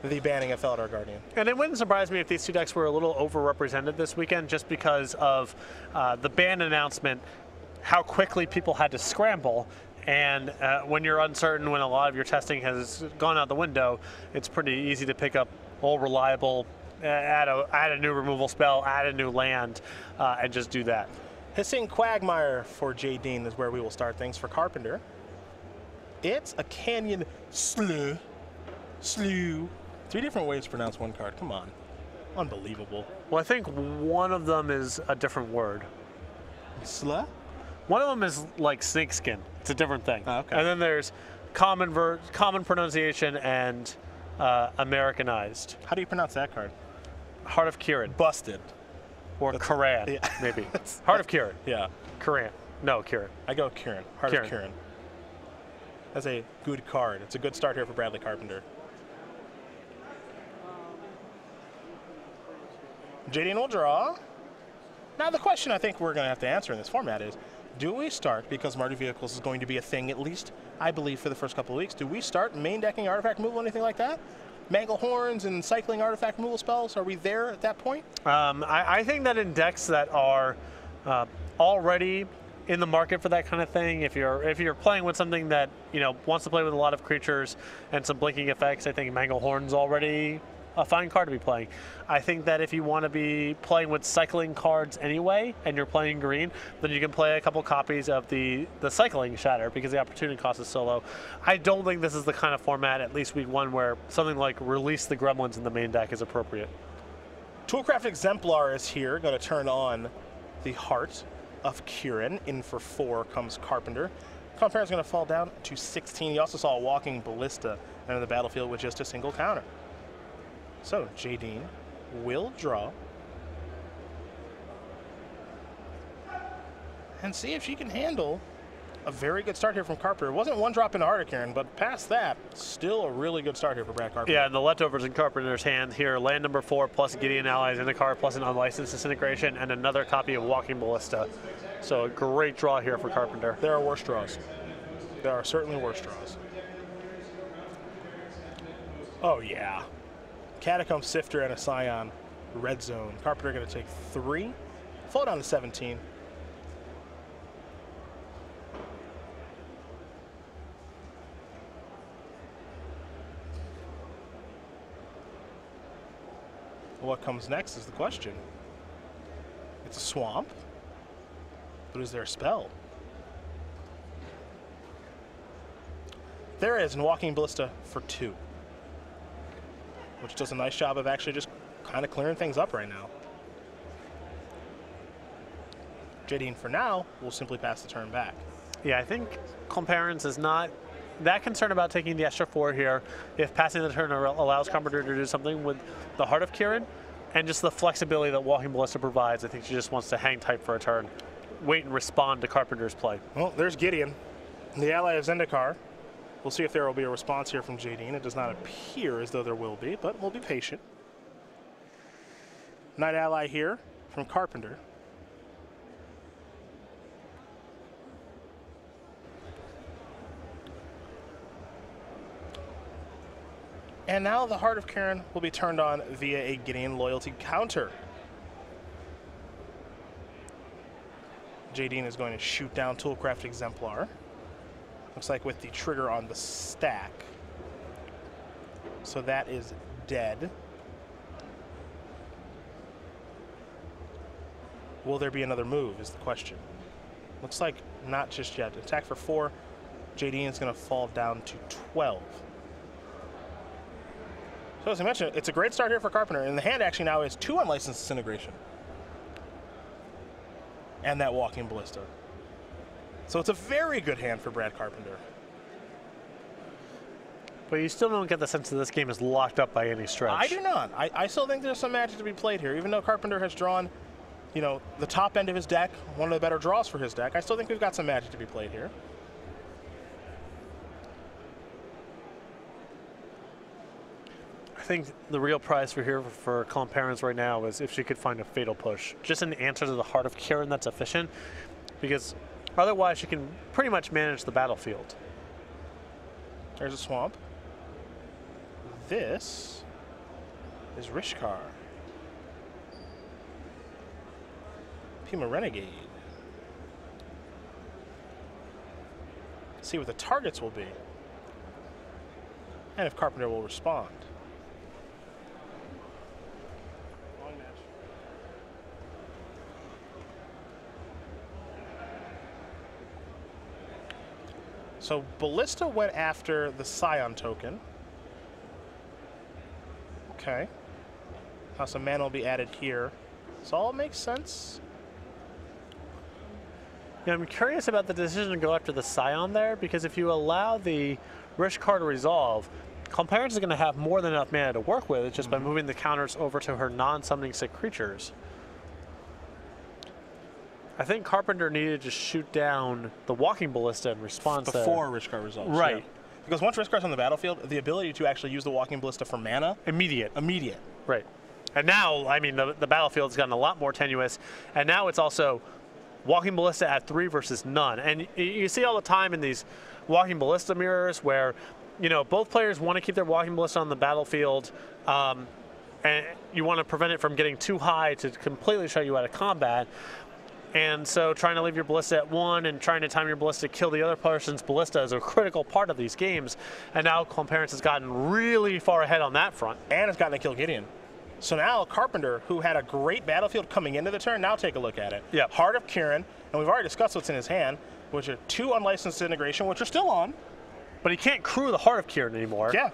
the banning of Felidar Guardian. And it wouldn't surprise me if these two decks were a little overrepresented this weekend just because of the ban announcement, how quickly people had to scramble. And when you're uncertain, when a lot of your testing has gone out the window, it's pretty easy to pick up old reliable, add a new removal spell, add a new land, and just do that. Hissing Quagmire for Jadine is where we will start things for Carpenter. It's a Canyon Slew. 3 different ways to pronounce one card. Come on. Unbelievable. Well, I think one of them is a different word. Sla? One of them is like snakeskin. It's a different thing. Oh, okay. And then there's common pronunciation and Americanized. How do you pronounce that card? Heart of Kiran. Busted. Or Kiran, yeah. maybe. Heart of Kiran. Yeah. Kiran. No, Kiran. I go Kiran. Heart of Kiran. That's a good card. It's a good start here for Bradley Carpenter. Jadine will draw. Now the question I think we're going to have to answer in this format is, do we start, because Mardu Vehicles is going to be a thing, at least I believe for the first couple of weeks, do we start main decking artifact removal, anything like that? Mangle Horns and cycling artifact removal spells, are we there at that point? I think that in decks that are already in the market for that kind of thing, if you're playing with something that wants to play with a lot of creatures and some blinking effects, I think Mangle Horn's already a fine card to be playing. I think that if you want to be playing with cycling cards anyway, and you're playing green, then you can play a couple copies of the cycling Shatter because the opportunity cost is so low. I don't think this is the kind of format, at least week 1, where something like Release the Gremlins in the main deck is appropriate. Toolcraft Exemplar is here, going to turn on the Heart of Kiran. In for 4 comes Carpenter. Carpenter's going to fall down to 16. He also saw a Walking Ballista enter the battlefield with just a single counter. So Jadine will draw and see if she can handle a very good start here from Carpenter. It wasn't one drop into Heart of Kiran, but past that, still a really good start here for Brad Carpenter. Yeah, and the leftovers in Carpenter's hand here, land number 4 plus Gideon Allies in the card plus an unlicensed Disintegration and another copy of Walking Ballista. So a great draw here for Carpenter. There are worse draws. There are certainly worse draws. Oh yeah. Catacomb Sifter and a Scion Red Zone. Carpenter going to take 3, fall down to 17. What comes next is the question. It's a swamp, but is there a spell? There is, in Walking Ballista for 2. Which does a nice job of actually just kind of clearing things up right now. Jadine, for now, will simply pass the turn back. Yeah, I think Comparance is not that concerned about taking the extra 4 here. If passing the turn allows Carpenter to do something with the Heart of Kiran and just the flexibility that Walking Ballista provides, I think she just wants to hang tight for a turn, wait and respond to Carpenter's play. Well, there's Gideon, the ally of Zendikar. We'll see if there will be a response here from Jadine. It does not appear as though there will be, but we'll be patient. Knight Ally here from Carpenter. And now the Heart of Kiran will be turned on via a Gideon loyalty counter. Jadine is going to shoot down Toolcraft Exemplar. Looks like with the trigger on the stack. So that is dead. Will there be another move is the question. Looks like not just yet. Attack for 4. Jadine is going to fall down to 12. So as I mentioned, it's a great start here for Carpenter. And the hand actually now is 2 unlicensed Disintegration. And that Walking Ballista. So it's a very good hand for Brad Carpenter. But you still don't get the sense that this game is locked up by any stretch. I do not. I still think there's some magic to be played here. Even though Carpenter has drawn, the top end of his deck, one of the better draws for his deck, I still think we've got some magic to be played here. I think the real prize for Comparance right now is if she could find a Fatal Push. Just an answer to the Heart of Kiran that's efficient, because otherwise she can pretty much manage the battlefield. There's a swamp. This is Rishkar. Pima Renegade. See what the targets will be. And if Carpenter will respond. Long match. So Ballista went after the Scion token. Okay. Now some mana will be added here. So all makes sense. Yeah, I'm curious about the decision to go after the Scion there, because if you allow the Rishkar to resolve, Clomparens is going to have more than enough mana to work with just by moving the counters over to her non-summoning sick creatures. I think Carpenter needed to shoot down the Walking Ballista in response before Rishkar resolves. Right. Yeah. Because once Rishkar's on the battlefield, the ability to actually use the Walking Ballista for mana, Immediate. Right. And now, I mean, the battlefield's gotten a lot more tenuous, and now it's also Walking Ballista at 3 versus none. And you see all the time in these Walking Ballista mirrors where, you know, both players want to keep their Walking Ballista on the battlefield, and you want to prevent it from getting too high to completely shut you out of combat. And so trying to leave your Ballista at 1 and trying to time your Ballista to kill the other person's Ballista is a critical part of these games. And now Clomparens has gotten really far ahead on that front. And it's gotten to kill Gideon. So now Carpenter, who had a great battlefield coming into the turn, now take a look at it. Yep. Heart of Kirin, and we've already discussed what's in his hand, which are 2 unlicensed disintegration, which are still on. But he can't crew the Heart of Kirin anymore. Yeah.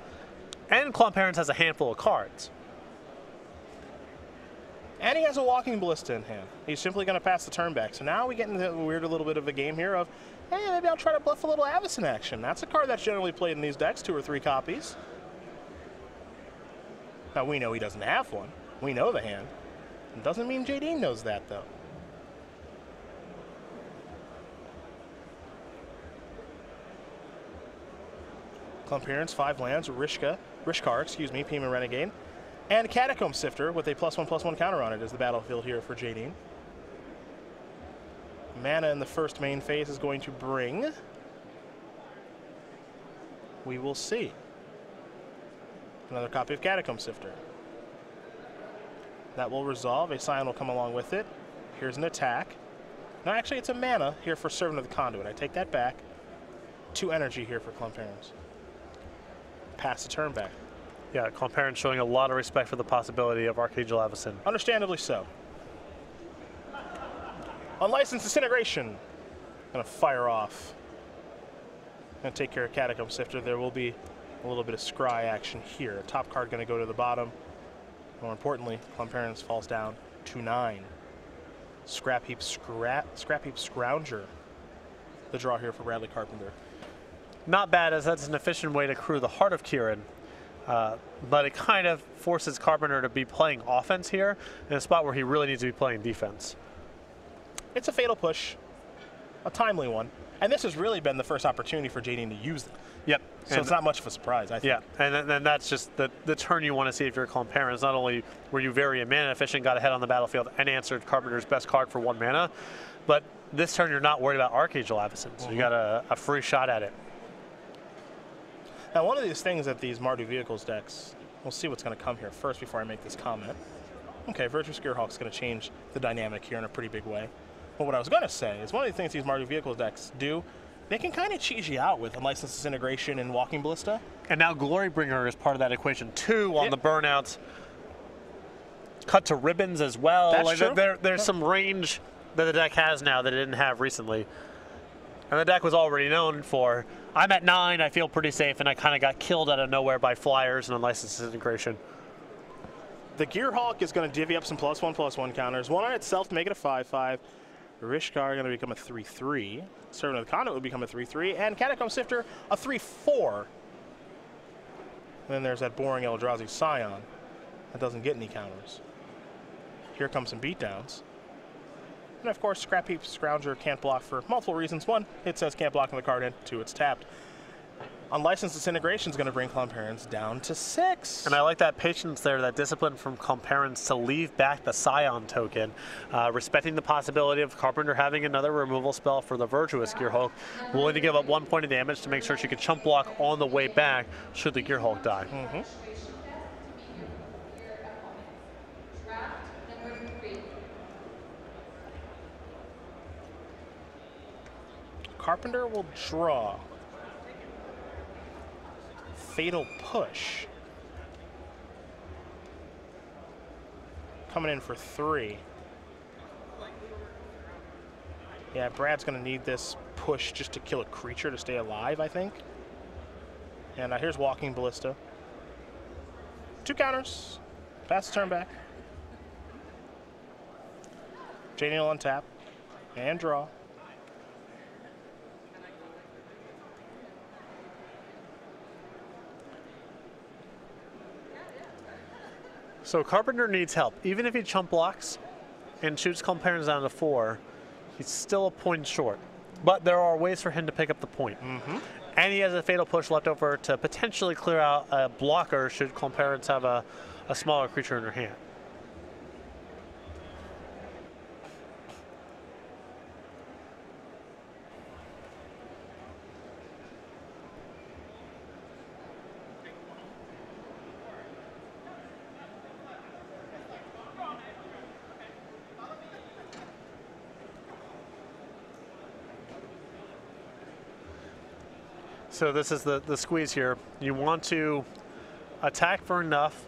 And Clomparens has a handful of cards. And he has a Walking Ballista in hand. He's simply going to pass the turn back. So now we get into a weird little bit of a game here of, hey, maybe I'll try to bluff a little Avacyn action. That's a card that's generally played in these decks, 2 or 3 copies. Now we know he doesn't have one. We know the hand. It doesn't mean JD knows that, though. Clomparens, 5 lands, Rishkar, Pima Renegade, and Catacomb Sifter with a +1/+1 counter on it is the battlefield here for JD. Mana in the first main phase is going to bring. We will see. Another copy of Catacomb Sifter. That will resolve. A Scion will come along with it. Here's an attack. No, actually, it's a mana here for Servant of the Conduit. I take that back. 2 energy here for Clomparens. Pass the turn back. Yeah, Clomparens showing a lot of respect for the possibility of Archangel Avacyn. Understandably so. Unlicensed Disintegration. Gonna fire off. Gonna take care of Catacomb Sifter. There will be a little bit of scry action here. Top card gonna go to the bottom. More importantly, Clomparens falls down to 9. Scrap Heap Scrounger. The draw here for Bradley Carpenter. Not bad, as that's an efficient way to crew the Heart of Kirin. But it kind of forces Carpenter to be playing offense here in a spot where he really needs to be playing defense. It's a fatal push, a timely one. And this has really been the first opportunity for JD to use them. Yep. So and it's not much of a surprise, I think. Yeah, and then that's just the turn you want to see if you're Clomparens. Not only were you very mana efficient, got ahead on the battlefield, and answered Carpenter's best card for 1 mana, but this turn you're not worried about Archangel Avacyn, so you got a free shot at it. Now, one of these things that these Mardu Vehicles decks, we'll see what's going to come here first before I make this comment. Okay, Virtuous Gearhulk's going to change the dynamic here in a pretty big way. But what I was going to say is one of the things these Mardu Vehicles decks do, they can kind of cheese you out with Unlicensed Disintegration and Walking Ballista. And now Glorybringer is part of that equation too on the burnouts. Cut to ribbons as well. That's true. There's some range that the deck has now that it didn't have recently. And the deck was already known for, I'm at 9, I feel pretty safe, and I kind of got killed out of nowhere by flyers and Unlicensed Disintegration. The Gearhulk is going to divvy up some +1/+1 counters. One on itself to make it a 5/5. Rishkar going to become a 3/3. Servant of the Conduit would become a 3/3. And Catacomb Sifter, a 3/4. And then there's that boring Eldrazi Scion that doesn't get any counters. Here comes some beatdowns. And of course, Scrap Heap Scrounger can't block for multiple reasons. 1, it says can't block on the card end. 2, it's tapped. Unlicensed Disintegration is going to bring Clomparens down to 6. And I like that patience there, that discipline from Clomparens to leave back the Scion token, respecting the possibility of Carpenter having another removal spell for the Virtuous Gearhulk, willing to give up 1 point of damage to make sure she could chump block on the way back should the Gearhulk die. Carpenter will draw. Fatal Push. Coming in for 3. Yeah, Brad's going to need this push just to kill a creature to stay alive, I think. And here's Walking Ballista. 2 counters. Pass the turn back. Jaden will untap and draw. So Carpenter needs help. Even if he chump blocks and shoots Comparens down to 4, he's still a point short. But there are ways for him to pick up the point. And he has a Fatal Push left over to potentially clear out a blocker should Comparens have a smaller creature in their hand. So this is the squeeze here. You want to attack for enough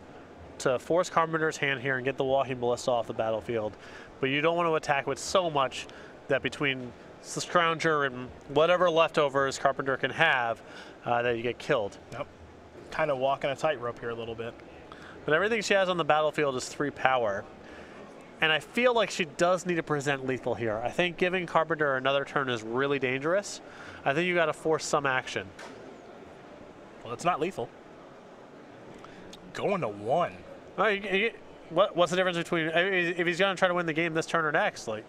to force Carpenter's hand here and get the Walking Ballista off the battlefield. But you don't want to attack with so much that between the Scrounger and whatever leftovers Carpenter can have, that you get killed. Yep. Kind of walking a tightrope here a little bit. But everything she has on the battlefield is 3 power. And I feel like she does need to present lethal here. I think giving Carpenter another turn is really dangerous. I think you got to force some action. Well, it's not lethal. Going to 1. What's the difference between if he's going to try to win the game this turn or next? Like,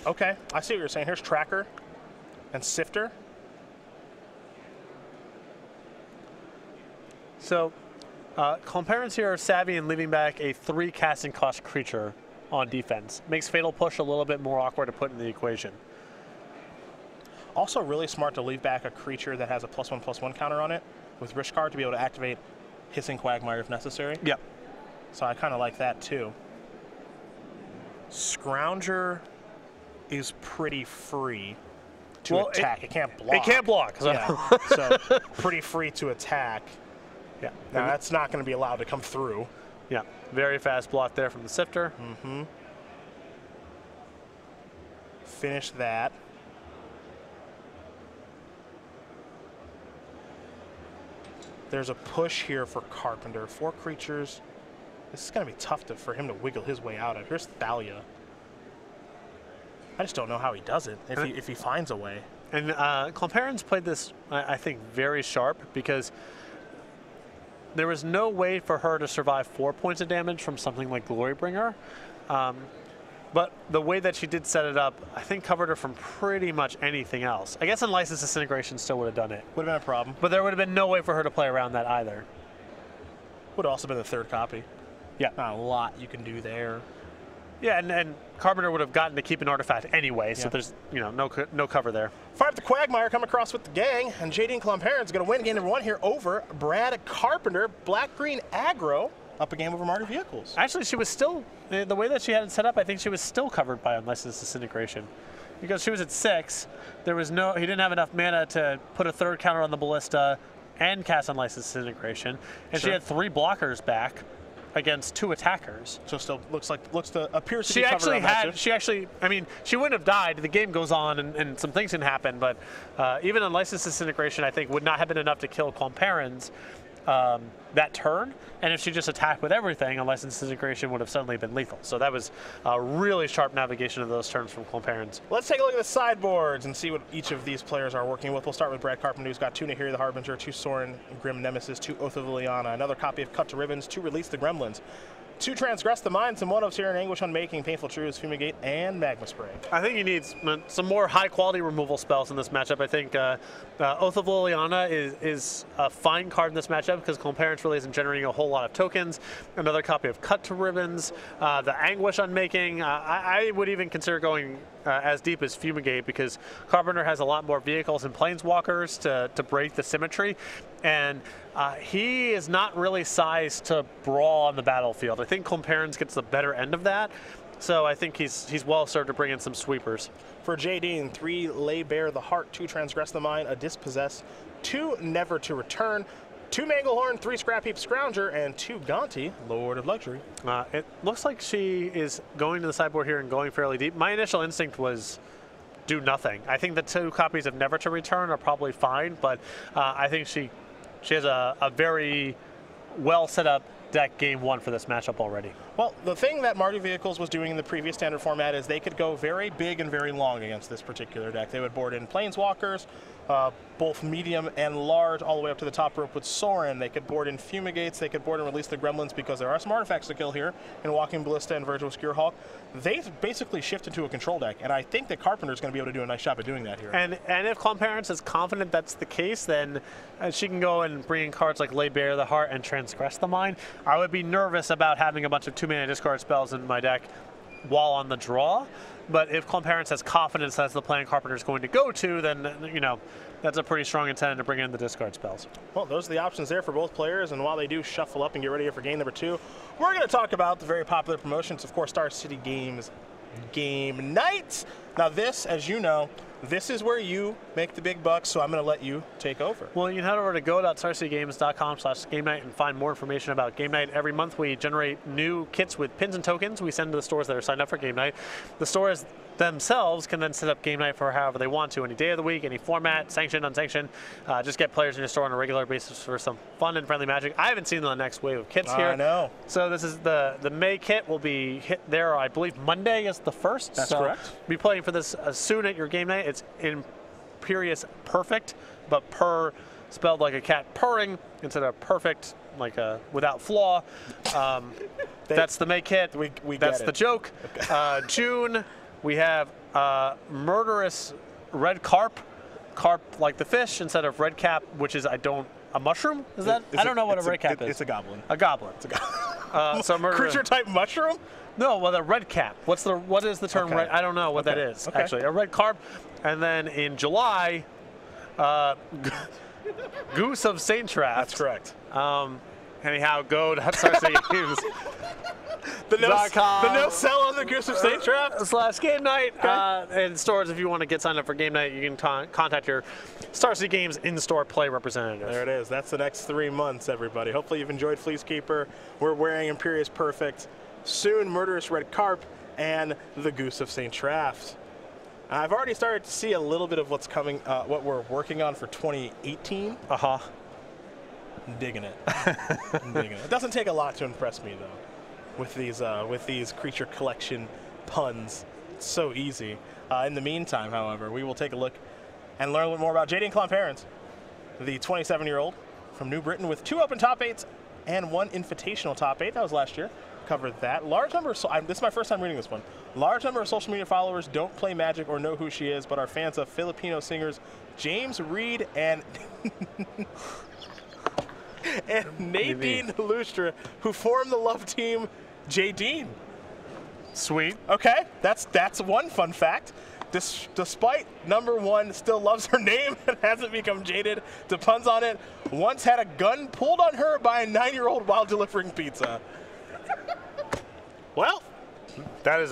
okay, I see what you're saying. Here's Tracker and Sifter. So, Comparens here are savvy in leaving back a 3 casting cost creature on defense. Makes Fatal Push a little bit more awkward to put in the equation. Also really smart to leave back a creature that has a +1/+1 counter on it with Rishkar to be able to activate Hissing Quagmire if necessary. Yep. So I kind of like that too. Scrounger is pretty free to attack. It can't block. It can't block. So. Yeah. So pretty free to attack. Yeah. Now that's not going to be allowed to come through. Yeah. Very fast block there from the Sifter. Finish that. There's a push here for Carpenter. 4 creatures. This is going to be tough for him to wiggle his way out of. Here's Thalia. I just don't know how he does it, if he finds a way. And Comparens played this, I think, very sharp because there was no way for her to survive 4 points of damage from something like Glorybringer. But the way that she did set it up, I think covered her from pretty much anything else. I guess Unlicensed Disintegration still would have done it. Would have been a problem. But there would have been no way for her to play around that either. Would have also been the 3rd copy. Yeah. Not a lot you can do there. Yeah, and Carpenter would have gotten to keep an artifact anyway, so there's no cover there. Fire up the Quagmire, come across with the gang, and Jaden Comparens going to win game number 1 here over Brad Carpenter, black-green aggro, up a game over Martyr Vehicles. Actually, she was still, the way that she had it set up, I think she was still covered by Unlicensed Disintegration. Because she was at 6, he didn't have enough mana to put a 3rd counter on the Ballista and cast Unlicensed Disintegration, and she had 3 blockers back against 2 attackers. So still appears to be covered on that too. She actually, I mean, she wouldn't have died. The game goes on and some things can happen, but even Unlicensed Disintegration, I think, would not have been enough to kill Comparens that turn, and if she just attacked with everything, Unlicensed Disintegration would have suddenly been lethal. So that was a really sharp navigation of those turns from Comparens. Let's take a look at the sideboards and see what each of these players are working with. We'll start with Brad Carpenter, who's got 2 Nahiri the Harbinger, 2 Sorin Grim Nemesis, 2 Oath of Liliana, another copy of Cut to Ribbons, 2 Release the Gremlins, 2 Transgress the Mind, some 1 of Tyrann Anguish Unmaking, Painful Truths, Fumigate, and Magma Spray. I think you need some more high-quality removal spells in this matchup. I think Oath of Liliana is a fine card in this matchup because Comparens really isn't generating a whole lot of tokens. Another copy of Cut to Ribbons, the Anguish Unmaking. I would even consider going as deep as Fumigate because Carpenter has a lot more vehicles and Planeswalkers to break the symmetry. And he is not really sized to brawl on the battlefield. I think Comparens gets the better end of that. So I think he's well served to bring in some sweepers. For Jadine, 3 Lay Bare the Heart, 2 Transgress the Mind, a Dispossess, 2 Never to Return, 2 Manglehorn, 3 Scrap Heap Scrounger, and 2 Gaunty, Lord of Luxury. It looks like she is going to the sideboard here and going fairly deep. My initial instinct was do nothing. I think the 2 copies of Never to Return are probably fine, but I think she has a very well set up deck game 1 for this matchup already. Well, the thing that Mardu Vehicles was doing in the previous standard format is they could go very big and very long against this particular deck. They would board in Planeswalkers, both medium and large, all the way up to the top rope with Sorin. They could board in Fumigates. They could board and release the Gremlins because there are some artifacts to kill here in Walking Ballista and Virgil Skewerhawk. They basically shifted to a control deck, and I think that Carpenter's going to be able to do a nice job at doing that here. And if Clone Parents is confident that's the case, then she can go and bring in cards like Lay Bare the Heart and Transgress the Mind. I would be nervous about having a bunch of 2-mana discard spells in my deck while on the draw. But if Clone Parents has confidence that's the plan Carpenter's going to go to, then, you know, that's a pretty strong incentive to bring in the discard spells. Well, those are the options there for both players, and while they do shuffle up and get ready for game number 2, we're going to talk about the very popular promotions, of course, Star City Games Game Night. Now this, as you know, this is where you make the big bucks, so I'm going to let you take over. Well, you can head over to go.starcitygames.com/game-night and find more information about Game Night. Every month we generate new kits with pins and tokens we send to the stores that are signed up for Game Night. The stores themselves can then set up Game Night for however they want to, any day of the week, any format, sanctioned, unsanctioned. Just get players in your store on a regular basis for some fun and friendly magic. I haven't seen the next wave of kits here. I know. So this is the May kit will be hit there, I believe Monday is the 1st. That's so correct. Be playing for this soon at your Game Night. It's Imperious Perfect, but purr spelled like a cat purring instead of perfect, like a without flaw. That's the May kit. That's the joke. Okay. June, we have Murderous Red Carp like the fish instead of Red Cap, which is a mushroom? Is that? I don't know what a red cap is. It's a goblin. A goblin. It's a goblin. So creature type mushroom? No, well, the red cap. What is the term? Okay. Red? I don't know what that is. Okay. Actually, a red carp, and then in July, Goose of Saintraft. That's correct. Anyhow, go to StarCityGames. The no sell on the Goose of Saintraft /Game Night. Okay. And stores, if you want to get signed up for Game Night, you can contact your Star City Games in-store play representative. There it is. That's the next 3 months, everybody. Hopefully you've enjoyed Fleecekeeper. We're wearing Imperious Perfect. Soon, Murderous Red Carp and the Goose of Saintraft. I've already started to see a little bit of what's coming, what we're working on for 2018. Uh-huh. I'm digging it. I'm digging it. It doesn't take a lot to impress me, though, with these creature collection puns. It's so easy. In the meantime, however, we will take a look and learn a little more about Jadine Clonparents, the 27-year-old from New Britain with 2 open top 8s and 1 invitational top 8. That was last year. Covered that. Large number of, this is my first time reading this one. Large number of social media followers don't play Magic or know who she is, but are fans of Filipino singers James Reid and and Nadine Lustra, who formed the love team Jadine. Sweet. Okay, that's one fun fact. Despite number 1 still loves her name and hasn't become jaded to puns on it, once had a gun pulled on her by a 9-year-old while delivering pizza. Well, that is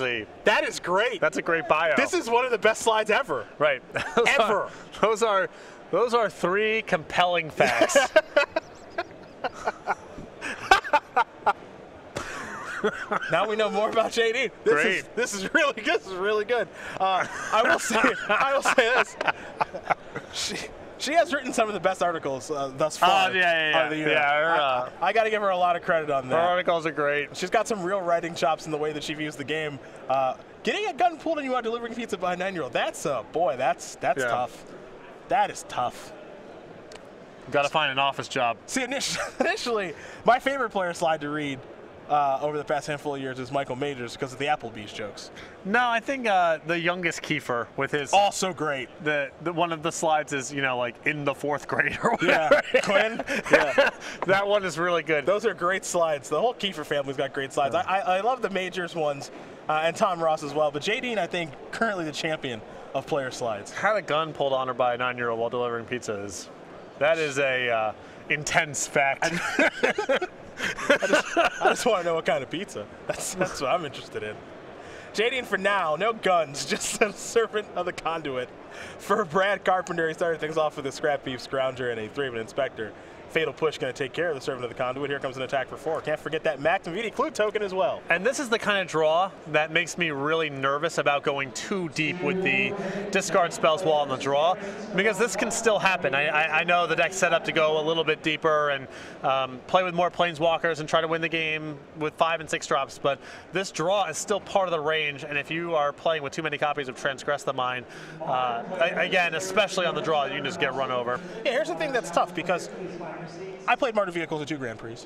great. That's a great bio. This is one of the best slides ever. Right. Those are 3 compelling facts. Now we know more about JD. This is really good. This is really good. I will say this. She has written some of the best articles thus far. I got to give her a lot of credit on that. Her articles are great. She's got some real writing chops in the way that she views the game. Getting a gun pulled on you while delivering pizza by a 9-year-old, that's tough. That is tough. Got to find an office job. See, initially, my favorite player slide to read over the past handful of years is Michael Majors because of the Applebee's jokes. No, I think the youngest Kiefer with his also great. The one of the slides is like in the 4th grade or whatever. Yeah, Quinn. Yeah, that one is really good. Those are great slides. The whole Kiefer family's got great slides. Yeah. I love the Majors ones and Tom Ross as well. But Jadine, I think, currently the champion of player slides. Had a gun pulled on her by a 9-year-old while delivering pizzas. That is a intense fact. I just want to know what kind of pizza. That's what I'm interested in. JD for now, no guns, just a Servant of the Conduit. For Brad Carpenter, he started things off with a Scrap Heap Scrounger and a 3-man Inspector. Fatal Push going to take care of the Servant of the Conduit. Here comes an attack for 4. Can't forget that Magnum Clue token as well. And this is the kind of draw that makes me really nervous about going too deep with the discard spells while on the draw, because this can still happen. I know the deck's set up to go a little bit deeper and play with more Planeswalkers and try to win the game with 5 and 6 drops, but this draw is still part of the range, and if you are playing with too many copies of Transgress the Mind, again, especially on the draw, you can just get run over. Yeah, here's the thing that's tough, because I played Martyr Vehicles at 2 Grand Prix,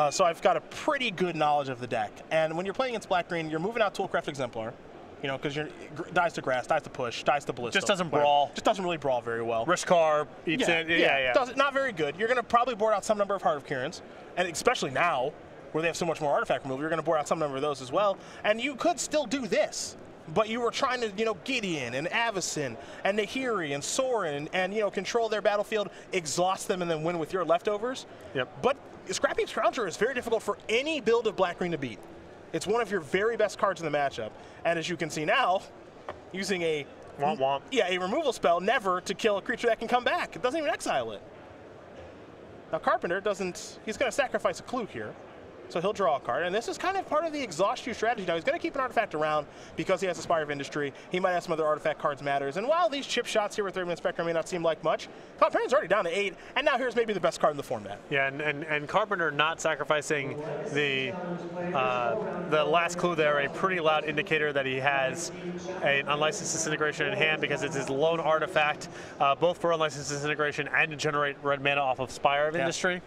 so I've got a pretty good knowledge of the deck. And when you're playing against Black-Green, you're moving out Toolcraft Exemplar, you know, because you're dies to Grass, dies to Push, dies to Ballista. Just doesn't brawl. Just doesn't really brawl very well. Rishkar eats it. Yeah. Not very good. You're going to probably board out some number of Heart of Kirans, and especially now, where they have so much more artifact removal, you're going to board out some number of those as well. And you could still do this. But you were trying to, you know, Gideon and Avacyn and Nahiri and Sorin and, you know, control their battlefield, exhaust them, and then win with your leftovers. Yep. But Scrap Heap Scrounger is very difficult for any build of Black-Green to beat. It's one of your very best cards in the matchup. And as you can see now, using a Womp womp. Yeah, a removal spell never to kill a creature that can come back. It doesn't even exile it. Now Carpenter doesn't, he's going to sacrifice a clue here. So he'll draw a card, and this is kind of part of the exhaust you strategy. Now he's going to keep an artifact around because he has a Spire of Industry. He might have some other artifact cards matters. And while these chip shots here with 3-man Inspector may not seem like much, Carpenter's already down to 8, and now here's maybe the best card in the format. Yeah, and Carpenter not sacrificing the last clue there, a pretty loud indicator that he has an Unlicensed Disintegration in hand, because it's his lone artifact, both for Unlicensed Disintegration and to generate red mana off of Spire of Industry.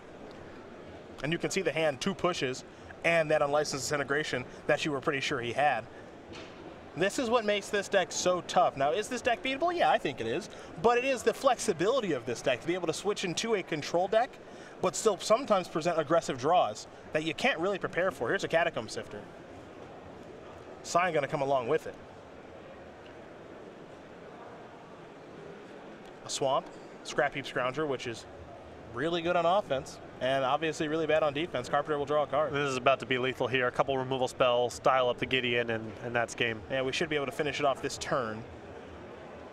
And you can see the hand, 2 pushes, and that Unlicensed Disintegration that you were pretty sure he had. This is what makes this deck so tough. Now, is this deck beatable? Yeah, I think it is. But it is the flexibility of this deck to be able to switch into a control deck, but still sometimes present aggressive draws that you can't really prepare for. Here's a Catacomb Sifter. Sign going to come along with it. A Swamp, Scrap Heap Scrounger, which is really good on offense, and obviously really bad on defense. Carpenter will draw a card. This is about to be lethal here. A couple removal spells, dial up the Gideon, and that's game. Yeah, we should be able to finish it off this turn.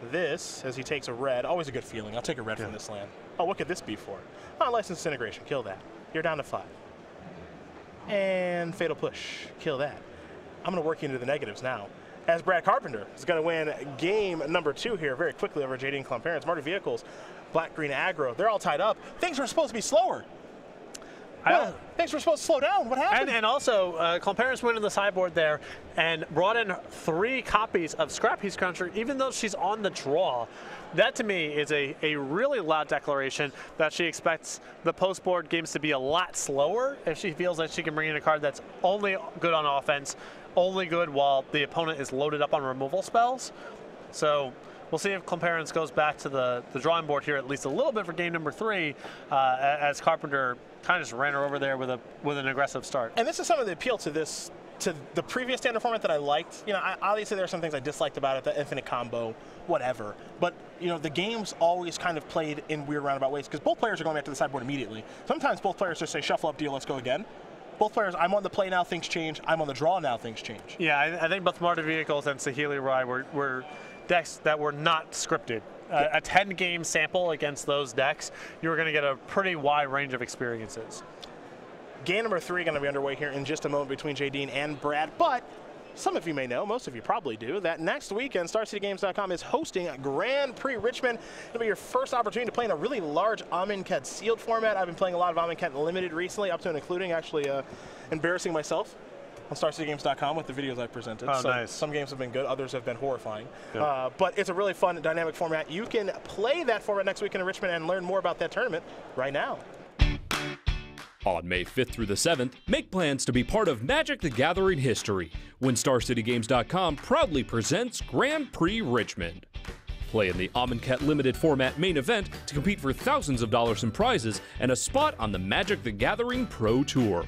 This, as he takes a red, always a good feeling. I'll take a red from this land. Oh, what could this be for? Unlicensed Disintegration, kill that. You're down to 5. And Fatal Push, kill that. I'm going to work you into the negatives now, as Brad Carpenter is going to win game number 2 here very quickly over JD and Clomparents. Martyr Vehicles, Black-Green aggro, they're all tied up. Things were supposed to be slower. Things were supposed to slow down. What happened? And also, Clomparents went in the sideboard there and brought in 3 copies of Scrap Heap Scrounger, even though she's on the draw. That, to me, is a really loud declaration that she expects the post-board games to be a lot slower if she feels that she can bring in a card that's only good on offense, only good while the opponent is loaded up on removal spells. So we'll see if Clomparents goes back to the drawing board here at least a little bit for game number 3, as Carpenter kind of just ran her over there with an aggressive start. And this is some of the appeal to this, to the previous standard format that I liked. You know, obviously there are some things I disliked about it, the infinite combo, whatever. But, you know, the game's always kind of played in weird roundabout ways because both players are going back to the sideboard immediately. Sometimes both players just say, shuffle up, deal, let's go again. Both players, I'm on the play now, things change. I'm on the draw now, things change. Yeah, I think both Martyr Vehicles and Saheeli Rai were decks that were not scripted. A 10-game sample against those decks, you were going to get a pretty wide range of experiences. Game number 3 going to be underway here in just a moment between JD and Brad, but some of you may know, most of you probably do, that next weekend StarCityGames.com is hosting Grand Prix Richmond. It'll be your first opportunity to play in a really large Amonkhet sealed format. I've been playing a lot of Amonkhet Limited recently, up to and including actually embarrassing myself on StarCityGames.com with the videos I presented. Oh, nice. Some games have been good, others have been horrifying. Yep. But it's a really fun, dynamic format. You can play that format next weekend in Richmond and learn more about that tournament right now. On May 5th through the 7th, make plans to be part of Magic the Gathering history when StarCityGames.com proudly presents Grand Prix Richmond. Play in the Amonkhet Limited format main event to compete for thousands of dollars in prizes and a spot on the Magic the Gathering Pro Tour.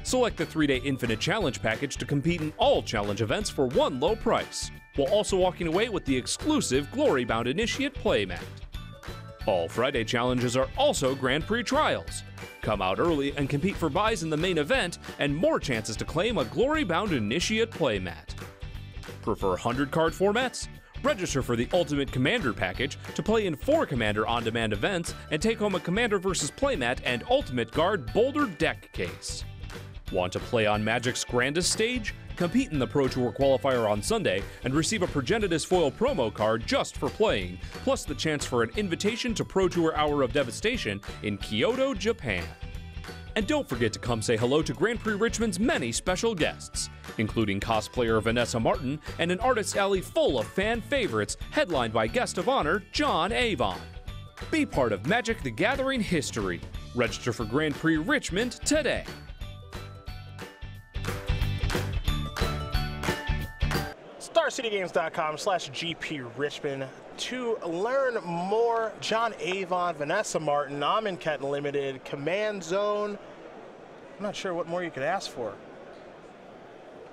Select the 3-day Infinite Challenge package to compete in all challenge events for one low price, while also walking away with the exclusive Glorybound Initiate playmat. All Friday challenges are also Grand Prix trials. Come out early and compete for buys in the main event and more chances to claim a Glorybound Initiate playmat. Prefer 100 card formats? Register for the Ultimate Commander package to play in 4 Commander on-demand events and take home a Commander vs. Playmat and Ultimate Guard Boulder deck case. Want to play on Magic's grandest stage? Compete in the Pro Tour qualifier on Sunday and receive a Progenitus foil promo card just for playing, plus the chance for an invitation to Pro Tour Hour of Devastation in Kyoto, Japan. And don't forget to come say hello to Grand Prix Richmond's many special guests, including cosplayer Vanessa Martin and an artist alley full of fan favorites headlined by guest of honor John Avon. Be part of Magic the Gathering history. Register for Grand Prix Richmond today. StarCityGames.com/GP Richmond to learn more. John Avon, Vanessa Martin, I'm in Kenton Limited, Command Zone. I'm not sure what more you could ask for.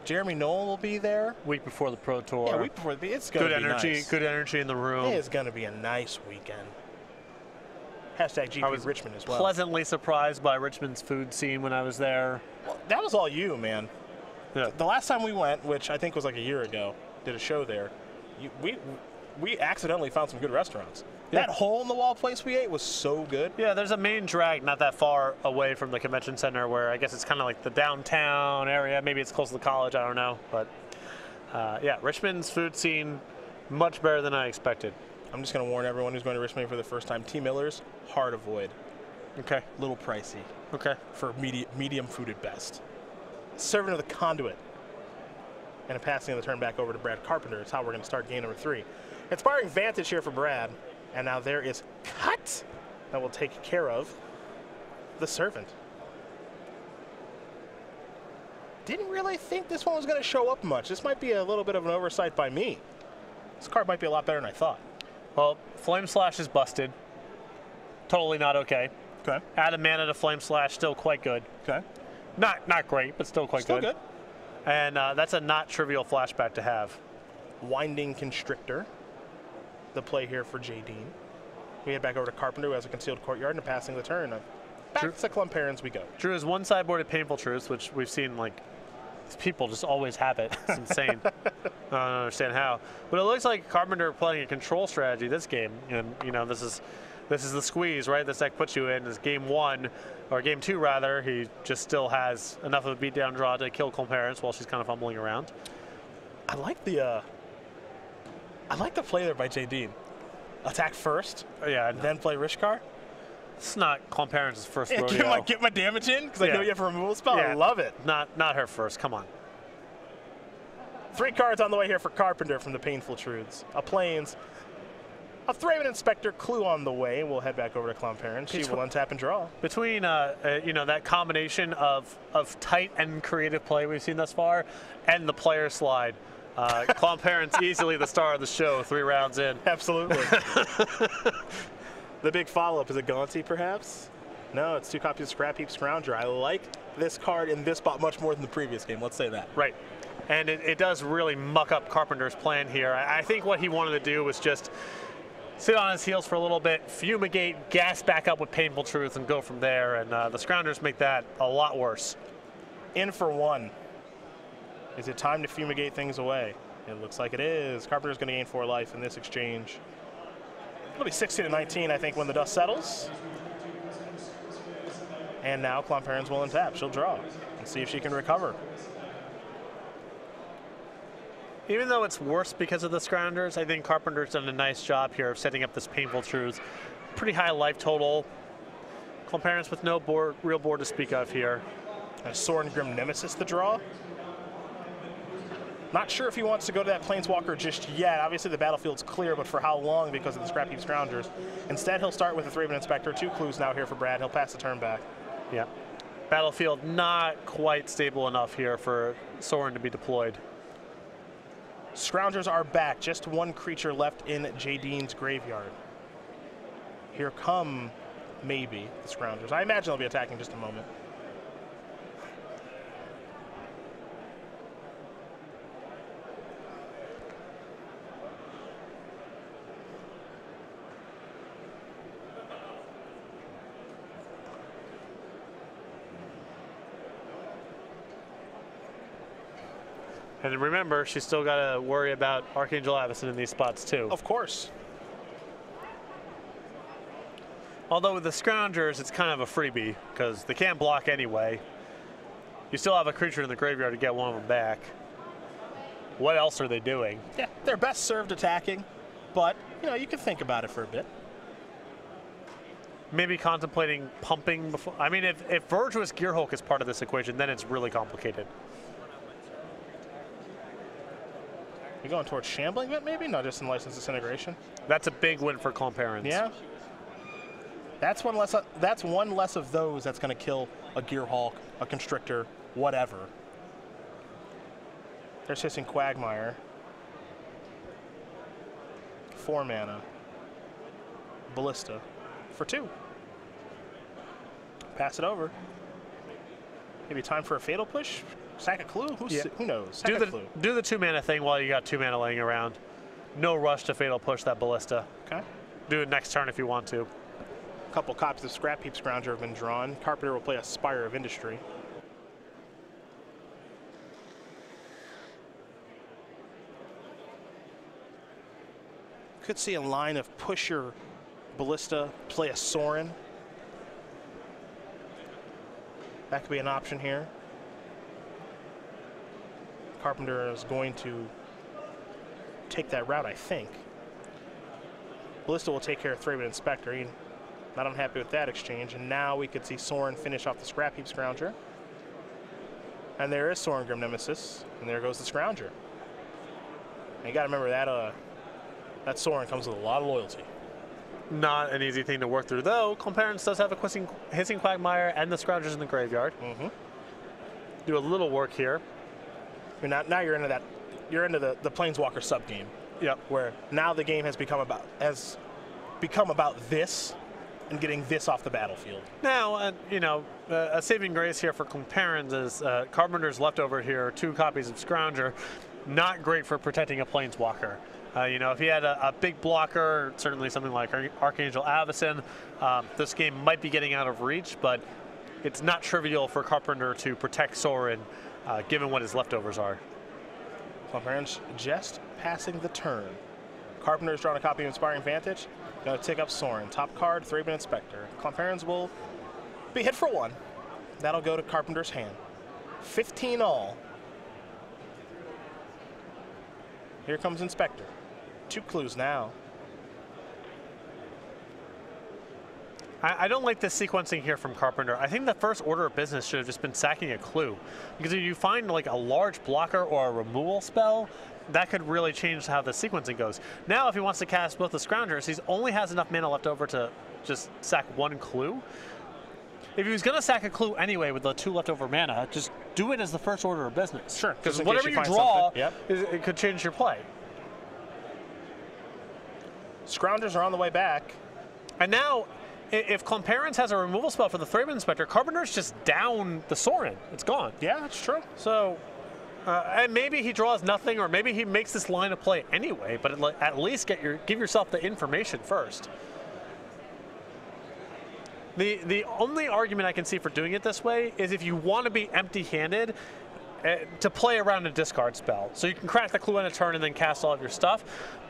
Jeremy Nolan will be there. Week before the Pro Tour. Yeah, week before. It's going to be energy, nice. Good energy in the room. It is going to be a nice weekend. Hashtag GP Richmond as well. Pleasantly surprised by Richmond's food scene when I was there. Well, that was all you, man. Yeah. The last time we went, which I think was like a year ago, did a show there, we accidentally found some good restaurants. Yeah. That hole-in-the-wall place we ate was so good. Yeah, there's a main drag not that far away from the convention center where I guess it's kind of like the downtown area. Maybe it's close to the college, I don't know. But yeah, Richmond's food scene, much better than I expected. I'm just going to warn everyone who's going to Richmond for the first time, T. Miller's, hard avoid. Okay. Little pricey. Okay. For medium food at best. Serving of the conduit. And a passing of the turn back over to Brad Carpenter. It's how we're going to start game number 3. Inspiring Vantage here for Brad. And now there is Cut that will take care of the Servant. Didn't really think this one was going to show up much. This might be a little bit of an oversight by me. This card might be a lot better than I thought. Well, Flame Slash is busted. Totally not okay. Okay. Add a mana to Flame Slash, still quite good. Okay. Not great, but still quite Still good. And that's a not trivial flashback to have. Winding Constrictor, the play here for J. Dean. We head back over to Carpenter, who has a Concealed Courtyard, and passing the turn. Back to Clumparens we go. Drew is one sideboarded Painful Truths, which we've seen, like, people just always have it. It's insane. I don't understand how. But it looks like Carpenter playing a control strategy this game. And, you know, this is the squeeze, right? This deck puts you in as game 1, or game 2 rather. He just still has enough of a beatdown draw to kill Clumparens while she's kind of fumbling around. I like the play there by J. Dean. Attack first, Yeah, then play Rishkar. it's not Clumparens' first Yeah, rodeo. get my damage in, because I Yeah. know you have a removal spell. Yeah. I love it. Not her first. Come on. 3 cards on the way here for Carpenter from the Painful Truths. A Plains, a Thraben Inspector, Clue on the way. We'll head back over to Clumparens. She will untap and draw. Between you know, that combination of tight and creative play we've seen thus far, and the player slide, Clumparens easily the star of the show 3 rounds in. Absolutely. The big follow-up, is it Gaunty perhaps? No, it's 2 copies of Scrap Heap Scrounger. I like this card in this spot much more than the previous game, let's say that. Right. And it does really muck up Carpenter's plan here. I think what he wanted to do was just sit on his heels for a little bit, fumigate, gas back up with Painful Truth, and go from there. And the Scroungers make that a lot worse. In for 1. Is it time to fumigate things away? It looks like it is. Carpenter's going to gain 4 life in this exchange. It'll be 16-19, I think, when the dust settles. And now Clumparens will untap. She'll draw and see if she can recover. Even though it's worse because of the Scroungers, I think Carpenter's done a nice job here of setting up this Painful Truth. Pretty high life total. Clumparens with no real board to speak of here. And Sorin Grim Nemesis the draw. Not sure if he wants to go to that Planeswalker just yet. Obviously the battlefield's clear, but for how long because of the Scrap Heap Scroungers. Instead, he'll start with a Thraben Inspector. 2 clues now here for Brad. He'll pass the turn back. Yeah. Battlefield not quite stable enough here for Sorin to be deployed. Scroungers are back. Just 1 creature left in J. Dean's graveyard. Here come, maybe, the Scroungers. I imagine they'll be attacking in just a moment. And remember, she's still got to worry about Archangel Avacyn in these spots too. Of course. Although with the Scroungers, it's kind of a freebie because they can't block anyway. You still have a creature in the graveyard to get one of them back. What else are they doing? Yeah, they're best served attacking, but you can think about it for a bit. Maybe contemplating pumping before. I mean, if Virtuous Gearhulk is part of this equation, then it's really complicated. You're going towards Shambling Vet, maybe? Not just in License Disintegration? That's a big win for Clomparens. Yeah. That's one less of those that's going to kill a Gearhulk, a Constrictor, whatever. They're chasing Quagmire. 4 mana. Ballista for 2. Pass it over. Maybe time for a Fatal Push? Sack a Clue? Who knows? Sack a Clue. Do the 2 mana thing while you got 2 mana laying around. No rush to Fatal Push that Ballista. Okay. Do it next turn if you want to. A couple copies of Scrap Heap Scrounger have been drawn. Carpenter will play a Spire of Industry. Could see a line of push your Ballista, play a Sorin. That could be an option here. Carpenter is going to take that route, I think. Ballista will take care of Thraben Inspector. He's not unhappy with that exchange. And now we could see Sorin finish off the Scrap Heap Scrounger. And there is Sorin Grim Nemesis. And there goes the Scrounger. And you got to remember that Sorin comes with a lot of loyalty. Not an easy thing to work through, though. Clomparens does have a Hissing Quagmire and the Scroungers in the graveyard. Do a little work here. Now you're into that. You're into the Planeswalker sub game. Yep. Where now the game has become about this and getting this off the battlefield. Now, a saving grace here for Clomparens is Carpenter's leftover here, 2 copies of Scrounger. Not great for protecting a Planeswalker. If he had a big blocker, certainly something like Archangel Avacyn, this game might be getting out of reach, but it's not trivial for Carpenter to protect Sorin, given what his leftovers are. Clomparens just passing the turn. Carpenter's drawn a copy of Inspiring Vantage. Going to take up Sorin. Top card, Thraben Inspector. Clomparens will be hit for 1. That'll go to Carpenter's hand. 15 all. Here comes Inspector. 2 clues now. I don't like this sequencing here from Carpenter. I think the first order of business should have just been sacking a clue. Because if you find like a large blocker or a removal spell, that could really change how the sequencing goes. Now if he wants to cast both the Scroungers, he only has enough mana left over to just sack 1 clue. If he was going to sack a clue anyway with the 2 leftover mana, just do it as the first order of business. Sure. Because whatever you draw, it could change your play. Scroungers are on the way back. And now, if Clomparens has a removal spell for the Thraben Inspector, Carpenter's just down the Sorin. It's gone. Yeah, that's true. So, and maybe he draws nothing, or maybe he makes this line of play anyway, but at least give yourself the information first. The only argument I can see for doing it this way is if you want to be empty-handed, to play around a discard spell. So you can crack the clue on a turn and then cast all of your stuff.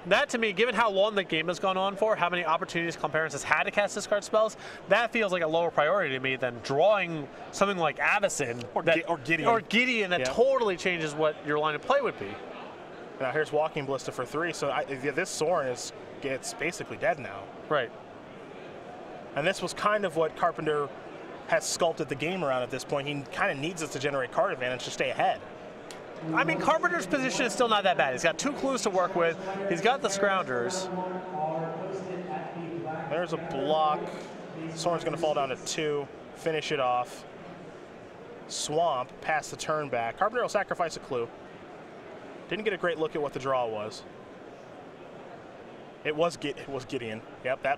That, to me, given how long the game has gone on for, how many opportunities Clomparens has had to cast discard spells, that feels like a lower priority to me than drawing something like Avacyn or Gideon. Or Gideon that totally changes what your line of play would be. Now here's Walking Ballista for 3, so this Sorin gets basically dead now. Right. And this was kind of what Carpenter has sculpted the game around at this point. He kind of needs us to generate card advantage to stay ahead. I mean, Carpenter's position is still not that bad. He's got 2 clues to work with. He's got the Scroungers. There's a block. Sorin's going to fall down to 2, finish it off. Swamp, pass the turn back. Carpenter will sacrifice a clue. Didn't get a great look at what the draw was. It was Gideon. Yep, that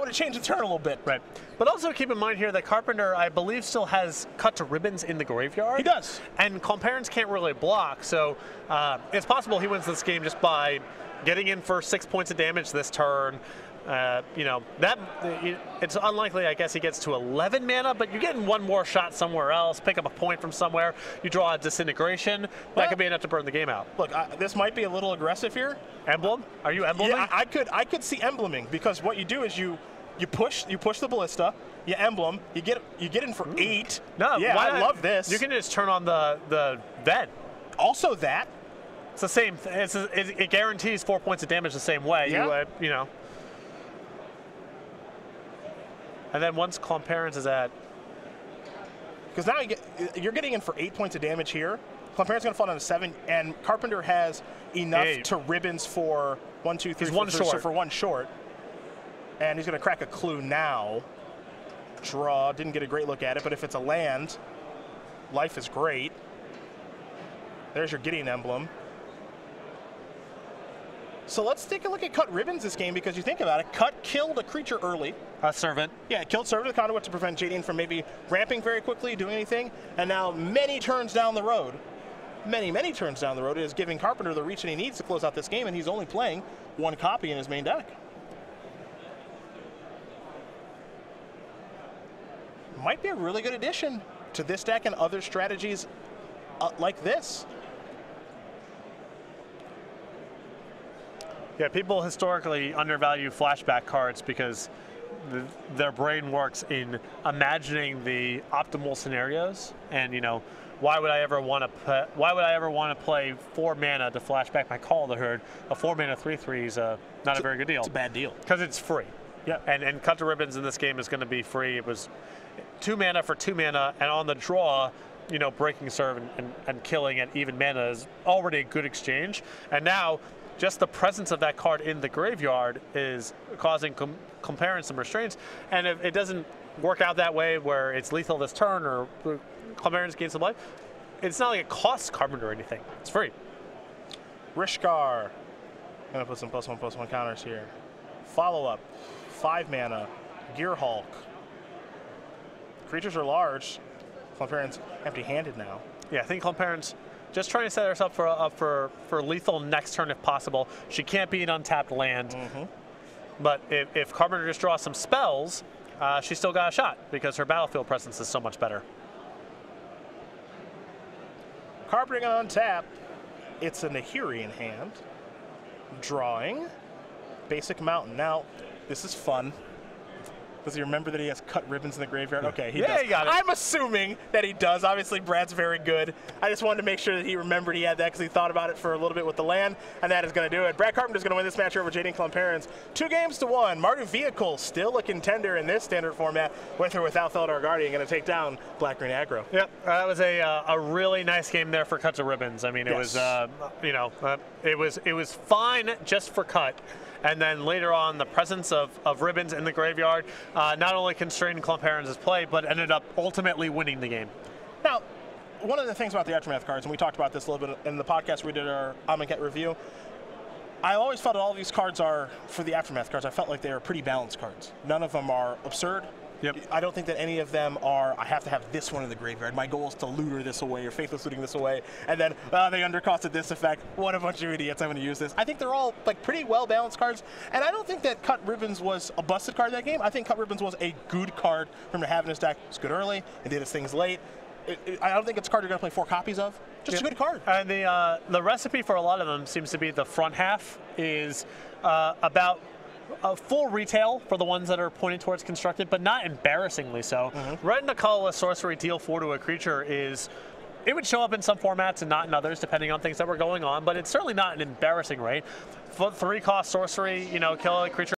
would have changed the turn a little bit. Right. But also keep in mind here that Carpenter, I believe, still has cut to ribbons in the graveyard. He does. And Clomparens can't really block, so it's possible he wins this game just by getting in for 6 points of damage this turn, You know, it's unlikely, I guess, he gets to 11 mana, but you're getting one more shot somewhere else, pick up a point from somewhere, you draw a Disintegration, that could be enough to burn the game out. Look, this might be a little aggressive here. Emblem? Are you embleming? Yeah, I could see embleming, because what you do is you push the Ballista, you emblem, you get in for 8. No, yeah, I love this. You can just turn on the Ved. Also that. It's the same. It guarantees 4 points of damage the same way. Yeah. You know. And then once Clomparens is at, because now you're getting in for 8 points of damage here. Clomparens going to fall down to 7, and Carpenter has enough to ribbons for 1, 2, 3, he's 4, one short. So for 1 short. And he's going to crack a clue now. Draw, didn't get a great look at it, but if it's a land, life is great. There's your Gideon emblem. So let's take a look at Cut Ribbons this game, because you think about it, Cut killed a creature early. A Servant. Yeah, it killed Servant of the Conduit to prevent Jaden from maybe ramping very quickly, doing anything. And now many turns down the road, many turns down the road, it is giving Carpenter the reach that he needs to close out this game, and he's only playing 1 copy in his main deck. Might be a really good addition to this deck and other strategies like this. Yeah, people historically undervalue flashback cards because their brain works in imagining the optimal scenarios, and you know, why would I ever want to play 4 mana to flashback my Call of the Herd? A 4 mana 3/3 is not a very good deal. It's a bad deal because it's free. Yeah, and Cut to Ribbons in this game is going to be free. It was 2 mana for 2 mana, and on the draw, you know, breaking serve and killing at even mana is already a good exchange. And now, just the presence of that card in the graveyard is causing Clomparens some restraints. And if it doesn't work out that way, where it's lethal this turn or Clomparens gain some life, it's not like it costs Carpenter or anything. It's free. Rishkar. Gonna put some +1/+1 counters here. Follow up. 5 mana. Gearhulk. Creatures are large. Clomparens empty-handed now. Yeah, I think Clomparens just trying to set herself up for lethal next turn if possible. She can't be an untapped land. But if Carpenter just draws some spells, she's still got a shot because her battlefield presence is so much better. Carpenter on tap. It's a Nahiri in hand. Drawing. Basic Mountain. Now, this is fun. Does he remember that he has Cut Ribbons in the graveyard? Okay, he does. He got it. I'm assuming that he does. Obviously, Brad's very good. I just wanted to make sure that he remembered he had that because he thought about it for a little bit with the land, and that is going to do it. Brad Carpenter's going to win this match over Jaden Clomparens. 2-1. Mardu Vehicle still a contender in this standard format, with or without Felidar Guardian, going to take down Black-Green Aggro. Yep, that was a really nice game there for Cut to Ribbons. I mean, it was, you know, it was fine just for Cut. And then later on, the presence of Ribbons in the graveyard not only constrained Clomparens' play, but ended up ultimately winning the game. Now, one of the things about the Aftermath cards, and we talked about this a little bit in the podcast we did our Amonkhet review, I always felt that all these cards are, for the Aftermath cards, I felt like they are pretty balanced cards. None of them are absurd. Yep. I don't think that any of them are, I have to have this one in the graveyard. My goal is to looter this away or faithless looting this away. And then they undercosted this effect. What a bunch of idiots, I'm going to use this. I think they're all like pretty well balanced cards. And I don't think that Cut Ribbons was a busted card in that game. I think Cut Ribbons was a good card for him to have in his deck. It's good early and did his things late. I don't think it's a card you're going to play 4 copies of. Just a good card. And the recipe for a lot of them seems to be the front half is about a full retail for the ones that are pointed towards constructed, but not embarrassingly so. Red and a colorless sorcery deal 4 to a creature is, it would show up in some formats and not in others, depending on things that were going on, but it's certainly not an embarrassing rate. 3-cost sorcery, you know, kill a creature